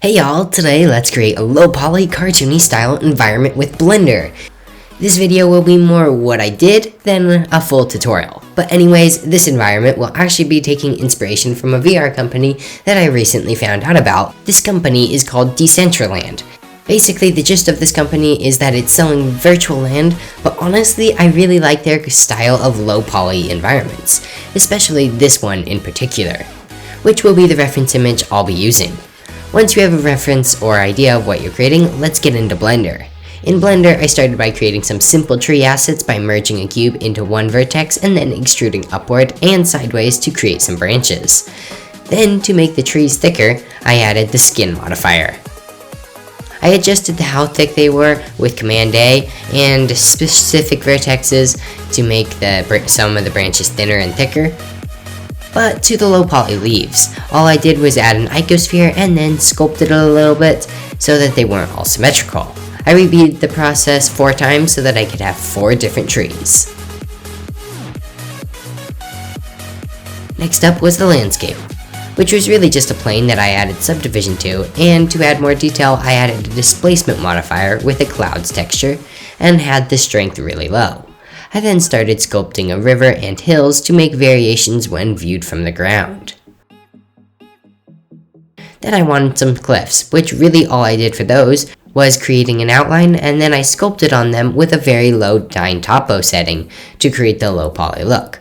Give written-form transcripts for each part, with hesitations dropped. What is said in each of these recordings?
Hey y'all, today let's create a low poly cartoony style environment with Blender. This video will be more what I did than a full tutorial. But anyways, this environment will actually be taking inspiration from a VR company that I recently found out about. This company is called Decentraland. Basically, the gist of this company is that it's selling virtual land, but honestly, I really like their style of low poly environments, especially this one in particular, which will be the reference image I'll be using. Once you have a reference or idea of what you're creating, let's get into Blender. In Blender, I started by creating some simple tree assets by merging a cube into one vertex and then extruding upward and sideways to create some branches. Then, to make the trees thicker, I added the skin modifier. I adjusted how thick they were with Command A and specific vertexes to make some of the branches thinner and thicker. But to the low poly leaves, all I did was add an icosphere and then sculpted it a little bit so that they weren't all symmetrical. I repeated the process 4 times so that I could have 4 different trees. Next up was the landscape, which was really just a plane that I added subdivision to, and to add more detail I added a displacement modifier with a clouds texture and had the strength really low. I then started sculpting a river and hills to make variations when viewed from the ground. Then I wanted some cliffs, which really all I did for those was creating an outline, and then I sculpted on them with a very low Dyn topo setting to create the low poly look.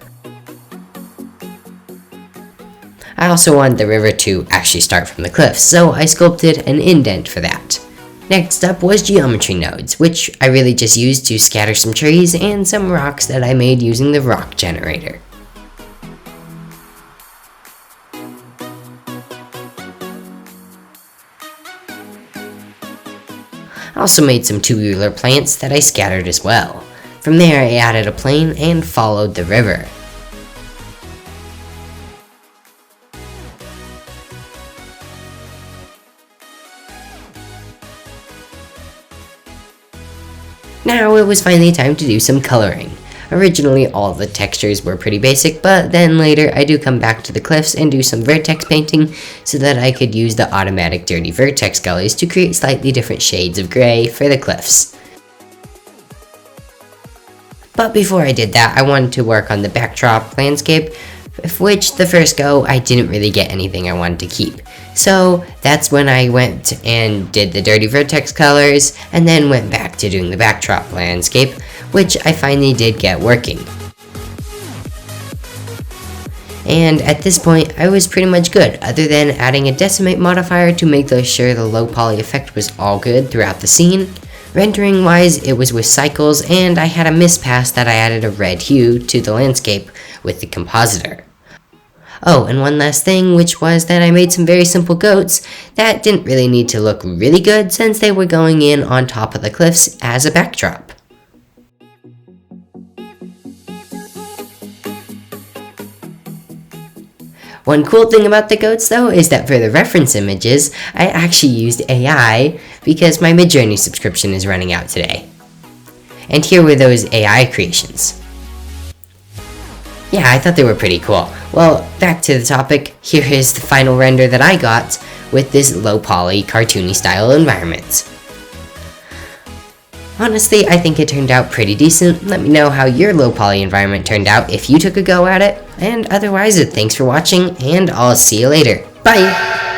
I also wanted the river to actually start from the cliffs, so I sculpted an indent for that. Next up was geometry nodes, which I really just used to scatter some trees and some rocks that I made using the rock generator. I also made some tubular plants that I scattered as well. From there I added a plane and followed the river. Now it was finally time to do some coloring. Originally all the textures were pretty basic, but then later I do come back to the cliffs and do some vertex painting so that I could use the automatic dirty vertex gullies to create slightly different shades of gray for the cliffs. But before I did that, I wanted to work on the backdrop landscape, of which the first go I didn't really get anything I wanted to keep. So that's when I went and did the dirty vertex colors and then went back to doing the backdrop landscape, which I finally did get working. And at this point I was pretty much good, other than adding a decimate modifier to make sure the low poly effect was all good throughout the scene. Rendering wise, it was with cycles, and I had a mispass that I added a red hue to the landscape with the compositor. Oh, and one last thing, which was that I made some very simple goats that didn't really need to look really good since they were going in on top of the cliffs as a backdrop. One cool thing about the goats though is that for the reference images, I actually used AI because my Midjourney subscription is running out today. And here were those AI creations. Yeah, I thought they were pretty cool. Well, back to the topic, here is the final render that I got with this low poly cartoony style environment. Honestly, I think it turned out pretty decent. Let me know how your low poly environment turned out if you took a go at it. And otherwise, thanks for watching, and I'll see you later. Bye!